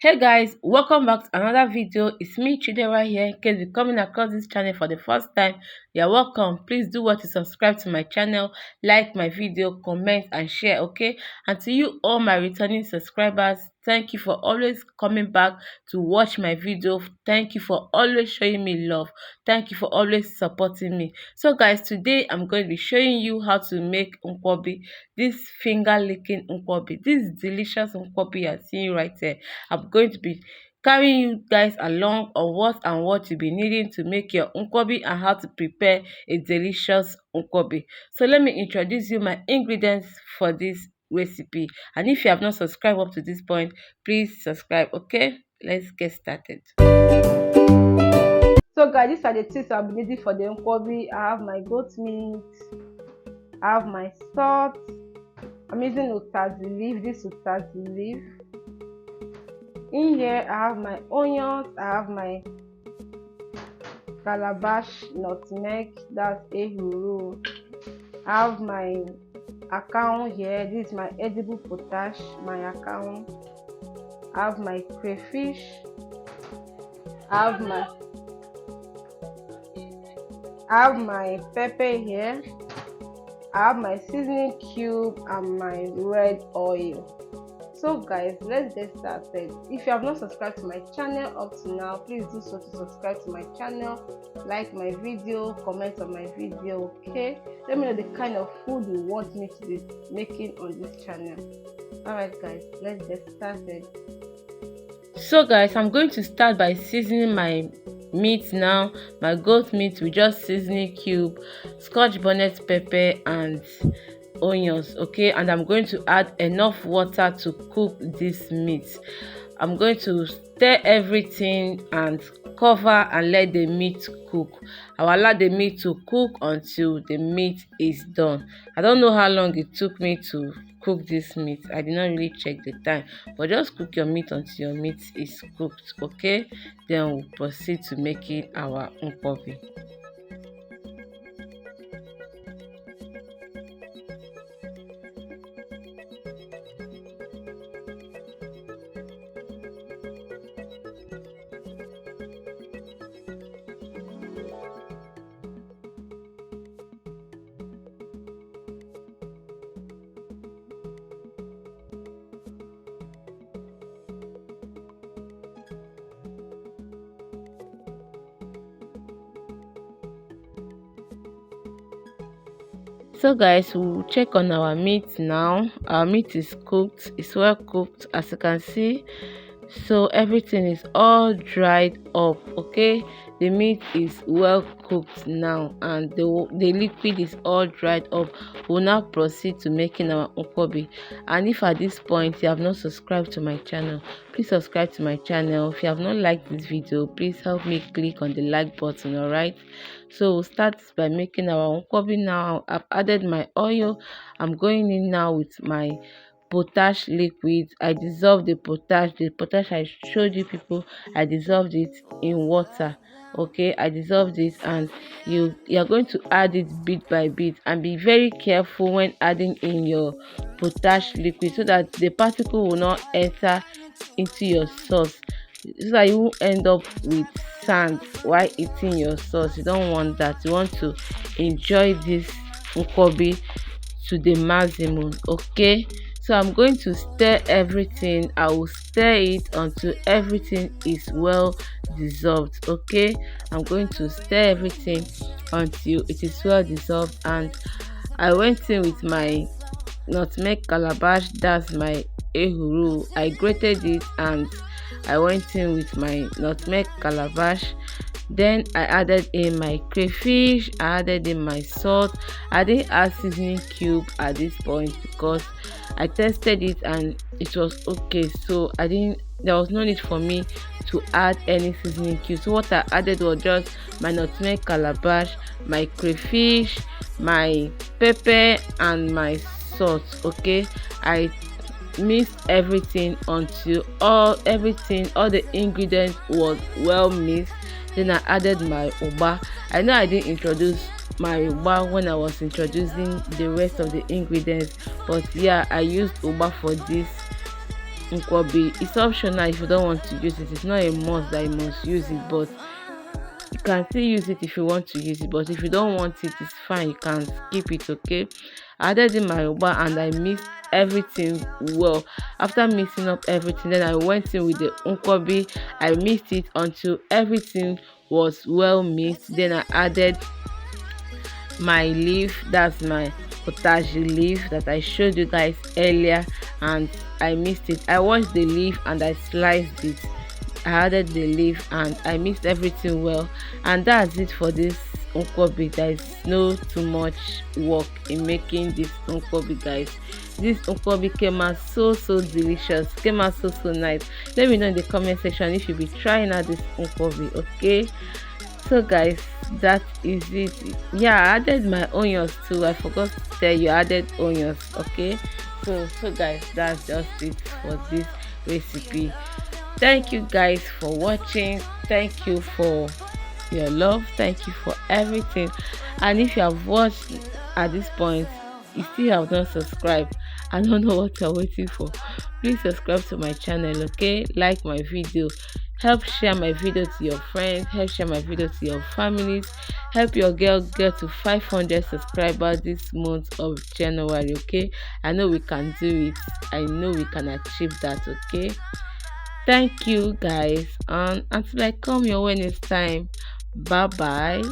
Hey guys, welcome back to another video. It's me Chidera here. In case you're coming across this channel for the first time, you're welcome. Please do what to subscribe to my channel, like my video, comment and share, okay? And to you all my returning subscribers, thank you for always coming back to watch my video. Thank you for always showing me love. Thank you for always supporting me. So guys, today I'm going to be showing you how to make Nkwobi, this finger licking Nkwobi, this delicious Nkwobi you're seeing right here. I'm going to be carrying you guys along on what you'll be needing to make your Nkwobi and how to prepare a delicious Nkwobi. So let me introduce you my ingredients for this recipe. And if you have not subscribed up to this point, please subscribe. Okay, let's get started. So guys, these are the things I'll be needing for the Nkwobi. I have my goat meat, I have my salt, I'm using utazi leaf, this utazi leaf. In here I have my onions, I have my calabash, nutmeg, that's ehuru. I have my account here, this is my edible potash, my account. I have my crayfish, I have my pepper here, I have my seasoning cube and my red oil. So guys, let's get started. If you have not subscribed to my channel up to now, please do so to subscribe to my channel, like my video, comment on my video, okay? Let me know the kind of food you want me to be making on this channel. Alright guys, let's get started. So guys, I'm going to start by seasoning my meat now. My goat meat with just seasoning cube, scotch bonnet pepper and onions, okay? And I'm going to add enough water to cook this meat. I'm going to stir everything and cover and let the meat cook. I'll allow the meat to cook until the meat is done. I don't know how long it took me to cook this meat. I did not really check the time, but just cook your meat until your meat is cooked, okay? Then we'll proceed to making our Nkwobi. So guys, we'll check on our meat now. Our meat is cooked, it's well cooked as you can see. So everything is all dried up, okay? The meat is well cooked now and the liquid is all dried up. We'll now proceed to making our Nkwobi. And if at this point you have not subscribed to my channel, please subscribe to my channel. If you have not liked this video, please help me click on the like button. All right, so we'll start by making our Nkwobi now. I've added my oil. I'm going in now with my potash liquid. I dissolved the potash I showed you people. I dissolved it in water, okay? I dissolved it and you're going to add it bit by bit and be very careful when adding in your potash liquid so that the particle will not enter into your sauce, so that you won't end up with sand while eating your sauce. You don't want that. You want to enjoy this Nkwobi to the maximum, okay? So I'm going to stir everything. I will stir it until everything is well dissolved, okay? I'm going to stir everything until it is well dissolved. And I went in with my nutmeg calabash, that's my ehuru. I grated it and I went in with my nutmeg calabash. Then I added in my crayfish, I added in my salt. I didn't add seasoning cube at this point because I tested it and it was okay, so there was no need for me to add any seasoning cube. So what I added was just my nutmeg calabash, my crayfish, my pepper and my salt, okay? I mixed everything until all the ingredients was well mixed. Then I added my uba. I know I didn't introduce my uba when I was introducing the rest of the ingredients, but yeah, I used uba for this Nkwobi. It's optional if you don't want to use it. It's not a must that you must use it, but you can still use it if you want to use it. But if you don't want it, it's fine, you can skip it. Okay, I added in my uba and I mixed everything well. After mixing up everything, then I went in with the Nkwobi. I mixed it until everything was well mixed. Then I added my leaf, that's my potash leaf that I showed you guys earlier, and I mixed it. I washed the leaf and I sliced it. I added the leaf and I mixed everything well, and that's it for this Nkwobi. There is no too much work in making this Nkwobi, guys. This Nkwobi came out so delicious, came out so nice. Let me know in the comment section if you'll be trying out this Nkwobi. Okay, so guys, that is it. Yeah, I added my onions too. I forgot to tell you, I added onions. Okay, so guys, that's just it for this recipe. Thank you guys for watching. Thank you for your love. Thank you for everything. And if you have watched at this point, you still have not subscribed, I don't know what you're waiting for. Please subscribe to my channel. Okay, like my video, help share my video to your friends, help share my video to your families, help your girl get to 500 subscribers this month of January. Okay, I know we can do it. I know we can achieve that. Okay, thank you guys, and until I come your way next time, bye bye.